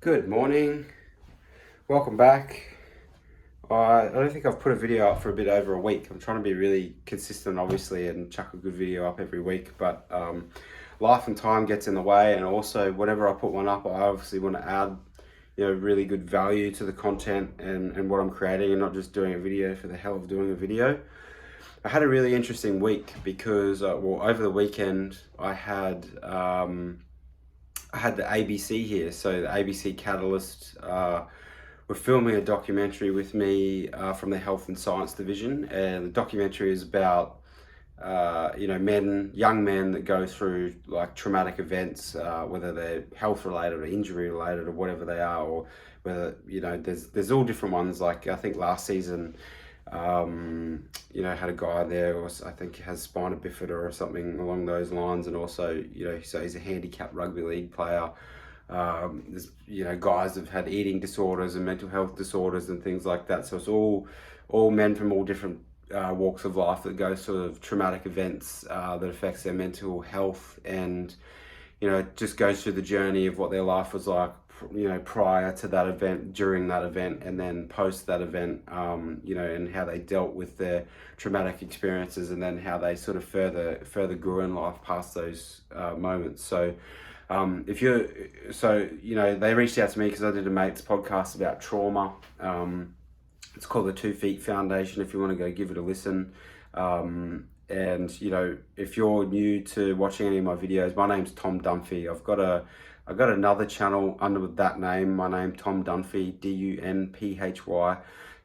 Good morning, welcome back. I don't think I've put a video up for a bit over a week. I'm trying to be really consistent, obviously, and chuck a good video up every week, but life and time gets in the way, and also whenever I put one up, I obviously want to add really good value to the content and what I'm creating, and not just doing a video for the hell of doing a video. I had a really interesting week because, over the weekend, I had the ABC here, so the ABC Catalyst were filming a documentary with me from the Health and Science Division, and the documentary is about young men that go through like traumatic events, whether they're health related or injury related or whatever they are, or whether there's all different ones. Like I think last season, had a guy there who I think has spina bifida or something along those lines, and also so he's a handicapped rugby league player. There's guys that've had eating disorders and mental health disorders and things like that. So it's all men from all different walks of life that go sort of traumatic events that affects their mental health, and it just goes through the journey of what their life was like prior to that event, during that event, and then post that event, and how they dealt with their traumatic experiences, and then how they sort of further grew in life past those moments. So they reached out to me because I did a mate's podcast about trauma. It's called the 2 Feet Foundation, if you want to go give it a listen. And if you're new to watching any of my videos, my name's Tom Dunphy. I've got another channel under that name. My name, Tom Dunphy, Dunphy,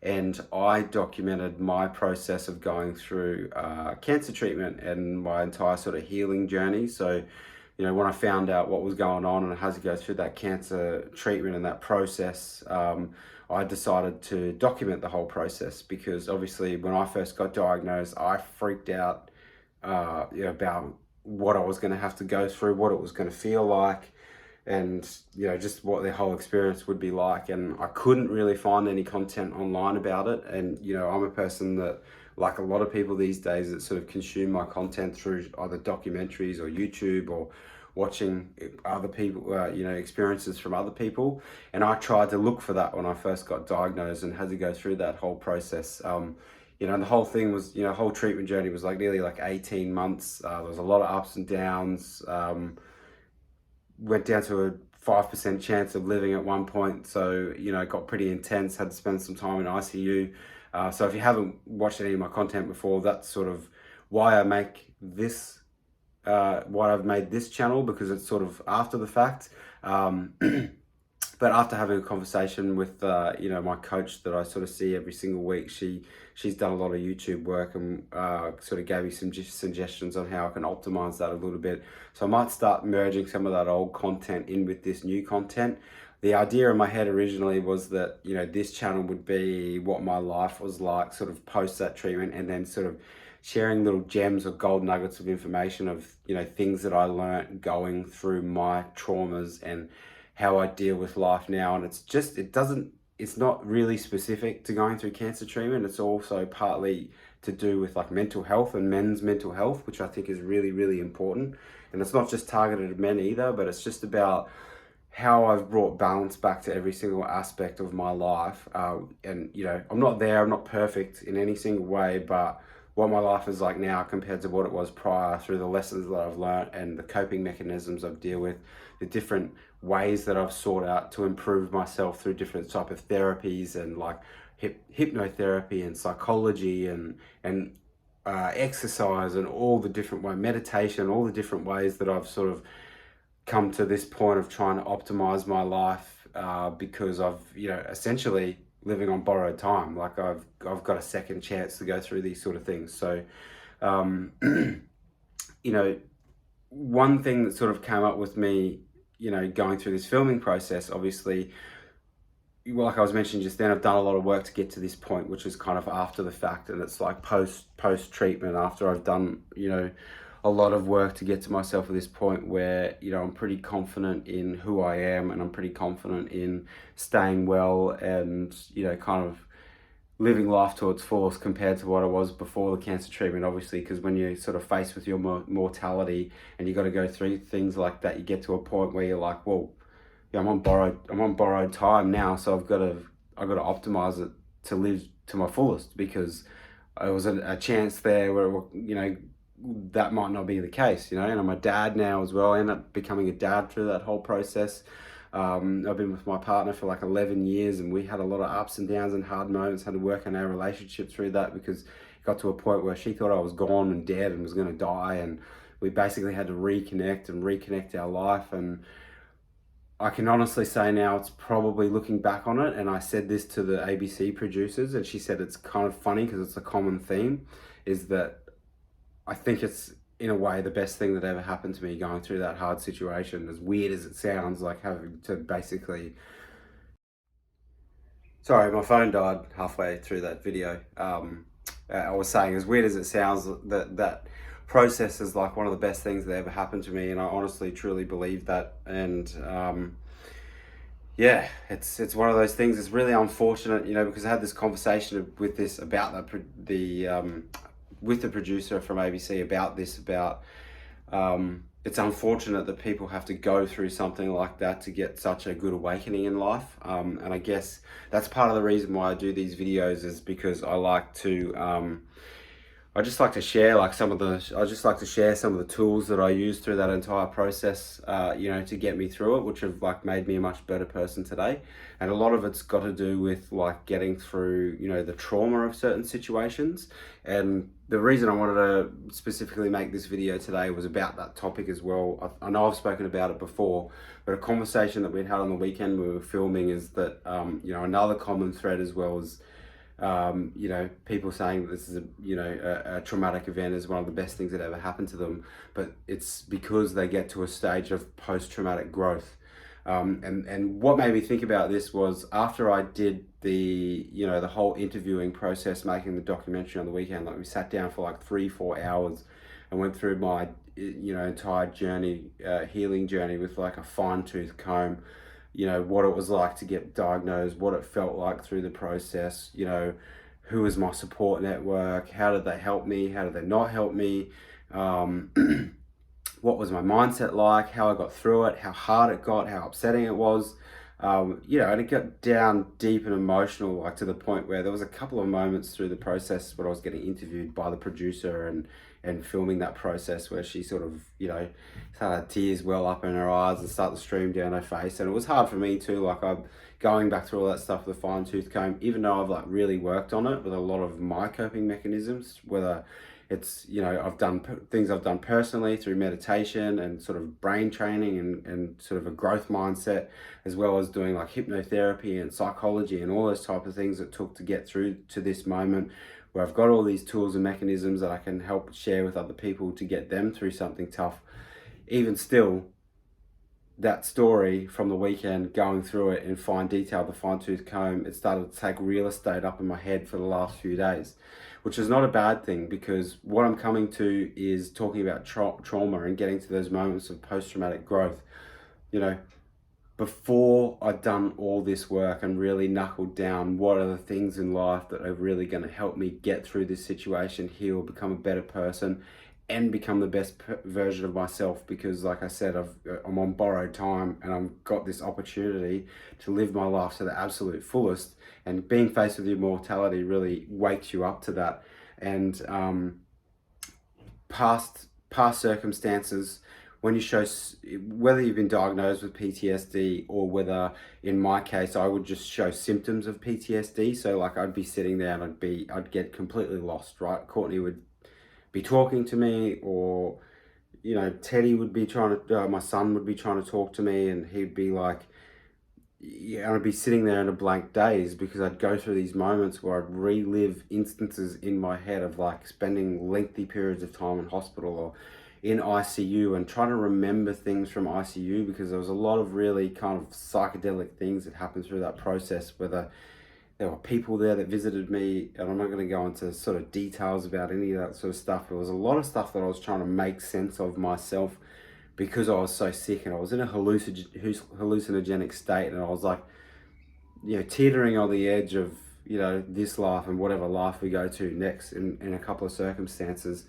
and I documented my process of going through cancer treatment and my entire sort of healing journey. So, when I found out what was going on and how to go through that cancer treatment and that process, I decided to document the whole process, because obviously when I first got diagnosed, I freaked out about what I was going to have to go through, what it was going to feel like, and just what the whole experience would be like. And I couldn't really find any content online about it. And I'm a person that, like a lot of people these days, that sort of consume my content through either documentaries or YouTube, or watching other people experiences from other people. And I tried to look for that when I first got diagnosed and had to go through that whole process. And the whole thing was, whole treatment journey was nearly 18 months. There was a lot of ups and downs. Went down to a 5% chance of living at one point. So, it got pretty intense, had to spend some time in ICU. So if you haven't watched any of my content before, that's sort of why I make this, why I've made this channel, because it's sort of after the fact. But after having a conversation with, my coach that I sort of see every single week, she's done a lot of YouTube work, and sort of gave me some suggestions on how I can optimize that a little bit. So I might start merging some of that old content in with this new content. The idea in my head originally was that, this channel would be what my life was like sort of post that treatment, and then sort of sharing little gems or gold nuggets of information of, things that I learned going through my traumas and how I deal with life now. And it's not really specific to going through cancer treatment. It's also partly to do with like mental health and men's mental health, which I think is really, really important. And it's not just targeted at men either, but it's just about how I've brought balance back to every single aspect of my life. And I'm not there, I'm not perfect in any single way, but what my life is like now compared to what it was prior, through the lessons that I've learned and the coping mechanisms I've dealt with, the different ways that I've sought out to improve myself through different type of therapies, and like hypnotherapy and psychology and exercise, and all the different way, meditation, all the different ways that I've sort of come to this point of trying to optimize my life, because I've essentially living on borrowed time. Like I've got a second chance to go through these sort of things. So one thing that sort of came up with me going through this filming process, obviously, like I was mentioning just then, I've done a lot of work to get to this point, which is kind of after the fact, and it's like post treatment, after I've done a lot of work to get to myself at this point where I'm pretty confident in who I am, and I'm pretty confident in staying well, and kind of living life to its fullest compared to what I was before the cancer treatment, obviously, because when you're sort of faced with your mortality and you got to go through things like that, you get to a point where you're like, well, I'm on borrowed time now, so I've got to optimize it to live to my fullest, because it was a chance there where, that might not be the case, and I'm a dad now as well. I ended up becoming a dad through that whole process. I've been with my partner for like 11 years, and we had a lot of ups and downs and hard moments, had to work on our relationship through that, because it got to a point where she thought I was gone and dead and was going to die, and we basically had to reconnect our life. And I can honestly say now, it's probably, looking back on it, and I said this to the ABC producers, and she said it's kind of funny because it's a common theme, is that I think it's, in a way, the best thing that ever happened to me, going through that hard situation, as weird as it sounds, like having to basically... Sorry, my phone died halfway through that video. I was saying, as weird as it sounds, that process is like one of the best things that ever happened to me, and I honestly, truly believe that. And yeah, it's one of those things. It's really unfortunate, because I had this conversation with this about with the producer from ABC about this, it's unfortunate that people have to go through something like that to get such a good awakening in life. And I guess that's part of the reason why I do these videos, is because I just like to share some of the tools that I used through that entire process, to get me through it, which have made me a much better person today. And a lot of it's got to do with getting through, the trauma of certain situations. And the reason I wanted to specifically make this video today was about that topic as well. I know I've spoken about it before, but a conversation that we'd had on the weekend we were filming is that, another common thread as well is, people saying that this is a traumatic event is one of the best things that ever happened to them, but it's because they get to a stage of post-traumatic growth. And what made me think about this was, after I did the whole interviewing process, making the documentary on the weekend, we sat down for 3-4 hours and went through my entire journey, healing journey, with a fine-tooth comb. What it was like to get diagnosed, what it felt like through the process, who was my support network, how did they help me, how did they not help me, what was my mindset like, how I got through it, how hard it got, how upsetting it was, and it got down deep and emotional, to the point where there was a couple of moments through the process when I was getting interviewed by the producer and filming that process, where she sort of, started tears well up in her eyes and start to stream down her face. And it was hard for me too. I'm going back through all that stuff with a fine-tooth comb, even though I've really worked on it with a lot of my coping mechanisms, whether it's, I've done things I've done personally through meditation and sort of brain training and sort of a growth mindset, as well as doing hypnotherapy and psychology and all those type of things that took to get through to this moment, where I've got all these tools and mechanisms that I can help share with other people to get them through something tough. Even still, that story from the weekend, going through it in fine detail, the fine-tooth comb, it started to take real estate up in my head for the last few days, which is not a bad thing, because what I'm coming to is talking about trauma and getting to those moments of post-traumatic growth. Before I'd done all this work and really knuckled down what are the things in life that are really going to help me get through this situation, heal, become a better person, and become the best version of myself, because like I said, I'm on borrowed time, and I've got this opportunity to live my life to the absolute fullest. And being faced with your mortality really wakes you up to that. And past circumstances, when you show, whether you've been diagnosed with PTSD, or whether, in my case, I would just show symptoms of PTSD. So I'd be sitting there and I'd get completely lost, right? Courtney would be talking to me, or Teddy would be my son would be trying to talk to me, and he'd be and I'd be sitting there in a blank daze, because I'd go through these moments where I'd relive instances in my head of spending lengthy periods of time in hospital or in ICU, and trying to remember things from ICU, because there was a lot of really kind of psychedelic things that happened through that process, whether there were people there that visited me, and I'm not going to go into sort of details about any of that sort of stuff. There was a lot of stuff that I was trying to make sense of myself, because I was so sick, and I was in a hallucinogenic state, and I was teetering on the edge of, this life and whatever life we go to next in a couple of circumstances.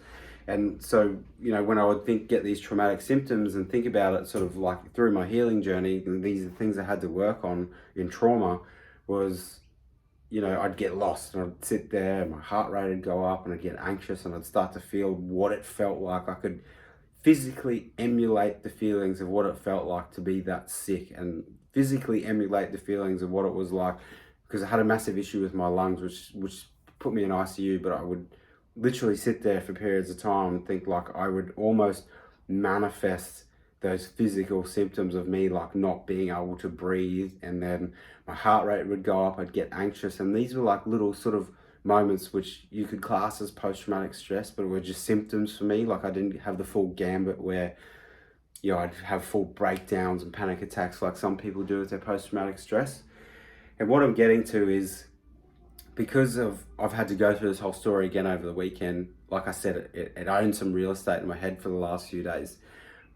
And so, when I would get these traumatic symptoms and think about it sort of like through my healing journey, and these are things I had to work on in trauma, was, I'd get lost and I'd sit there and my heart rate would go up and I'd get anxious and I'd start to feel what it felt like. I could physically emulate the feelings of what it felt like to be that sick, and physically emulate the feelings of what it was like, because I had a massive issue with my lungs, which put me in ICU. But I would literally sit there for periods of time and think like I would almost manifest those physical symptoms of me like not being able to breathe, and then my heart rate would go up, I'd get anxious, and these were like little sort of moments which you could class as post-traumatic stress, but were just symptoms for me. Like I didn't have the full gambit where I'd have full breakdowns and panic attacks like some people do with their post-traumatic stress. And what I'm getting to is, because I've had to go through this whole story again over the weekend. Like I said, it owned some real estate in my head for the last few days.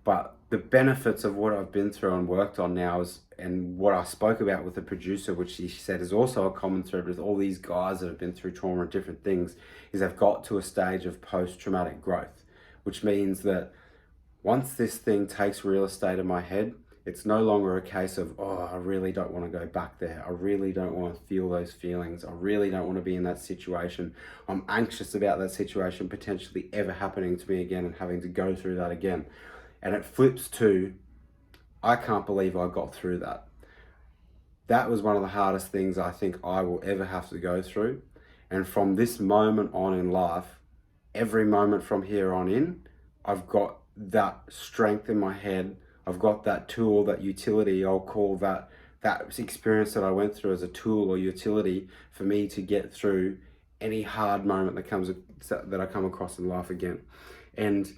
But the benefits of what I've been through and worked on now and what I spoke about with the producer, which she said is also a common thread with all these guys that have been through trauma and different things, is they've got to a stage of post-traumatic growth, which means that once this thing takes real estate in my head, it's no longer a case of, oh, I really don't want to go back there. I really don't want to feel those feelings. I really don't want to be in that situation. I'm anxious about that situation potentially ever happening to me again and having to go through that again. And it flips to, I can't believe I got through that. That was one of the hardest things I think I will ever have to go through. And from this moment on in life, every moment from here on in, I've got that strength in my head. I've got that tool, that utility. I'll call that experience that I went through as a tool or utility for me to get through any hard moment that I come across in life again. And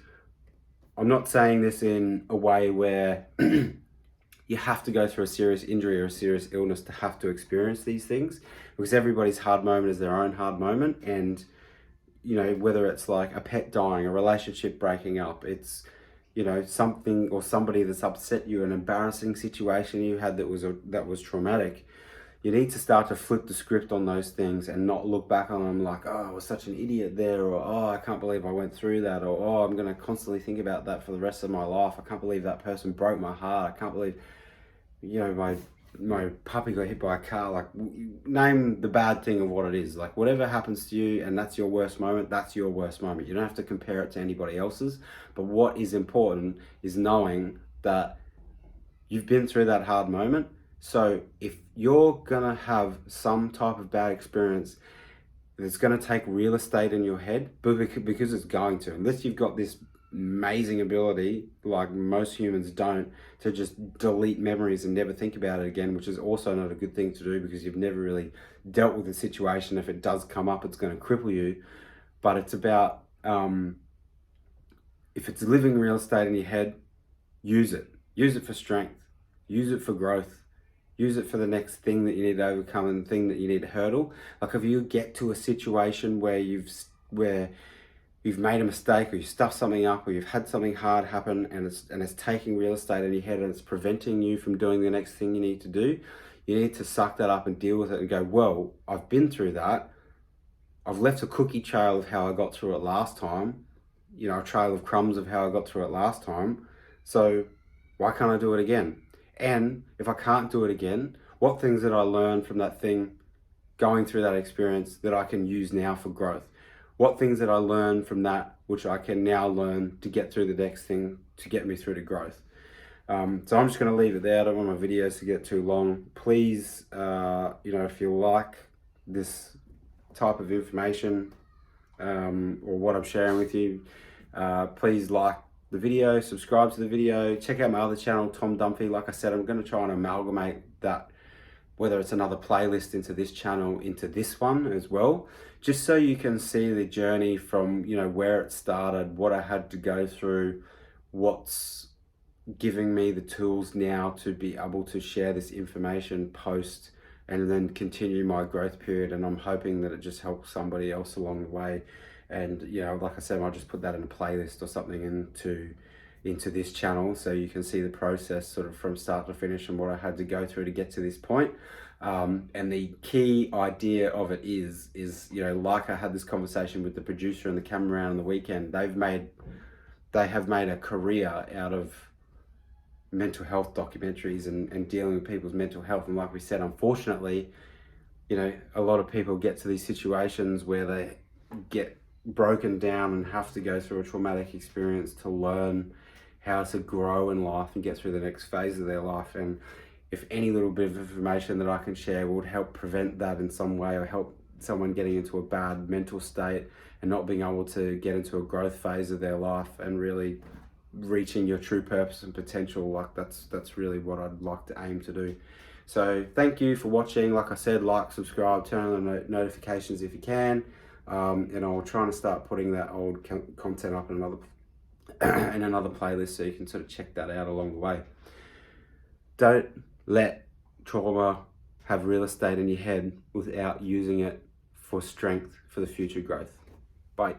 I'm not saying this in a way where you have to go through a serious injury or a serious illness to have to experience these things, because everybody's hard moment is their own hard moment. And, whether it's like a pet dying, a relationship breaking up, it's, something or somebody that's upset you, an embarrassing situation you had that was traumatic, you need to start to flip the script on those things and not look back on them like, oh, I was such an idiot there, or oh, I can't believe I went through that, or oh, I'm going to constantly think about that for the rest of my life. I can't believe that person broke my heart. I can't believe, my puppy got hit by a car. Like, name the bad thing of what it is. Like, whatever happens to you and that's your worst moment, that's your worst moment. You don't have to compare it to anybody else's. But what is important is knowing that you've been through that hard moment. So if you're gonna have some type of bad experience, it's gonna take real estate in your head, but because it's going to, unless you've got this amazing ability, like most humans don't, to just delete memories and never think about it again, which is also not a good thing to do, because you've never really dealt with the situation. If it does come up, it's going to cripple you. But it's about, if it's living real estate in your head, use it for strength, use it for growth, use it for the next thing that you need to overcome and the thing that you need to hurdle. Like, if you get to a situation where you've made a mistake, or you stuffed something up, or you've had something hard happen, and it's taking real estate in your head and it's preventing you from doing the next thing you need to do, you need to suck that up and deal with it and go, well, I've been through that. I've left a cookie trail of how I got through it last time, a trail of crumbs of how I got through it last time. So why can't I do it again? And if I can't do it again, what things did I learn from that thing, going through that experience, that I can use now for growth? What things did I learn from that which I can now learn to get through the next thing to get me through to growth? So I'm just going to leave it there. I don't want my videos to get too long. Please, if you like this type of information or what I'm sharing with you, please like the video, subscribe to the video, check out my other channel, Tom Dunphy. Like I said, I'm going to try and amalgamate that, whether it's another playlist into this channel, into this one as well, just so you can see the journey from, where it started, what I had to go through, what's giving me the tools now to be able to share this information post and then continue my growth period. And I'm hoping that it just helps somebody else along the way. And, like I said, I'll just put that in a playlist or something, and to into this channel, so you can see the process sort of from start to finish and what I had to go through to get to this point. And the key idea of it is, you know, like I had this conversation with the producer and the cameraman on the weekend, they have made a career out of mental health documentaries and dealing with people's mental health. And like we said, unfortunately, you know, a lot of people get to these situations where they get broken down and have to go through a traumatic experience to learn how to grow in life and get through the next phase of their life. And if any little bit of information that I can share would help prevent that in some way, or help someone getting into a bad mental state and not being able to get into a growth phase of their life and really reaching your true purpose and potential, like that's really what I'd like to aim to do. So thank you for watching. Like I said, like, subscribe, turn on the notifications if you can, and I'll try to start putting that old content up in another playlist, so you can sort of check that out along the way. Don't let trauma have real estate in your head without using it for strength for the future growth. Bye.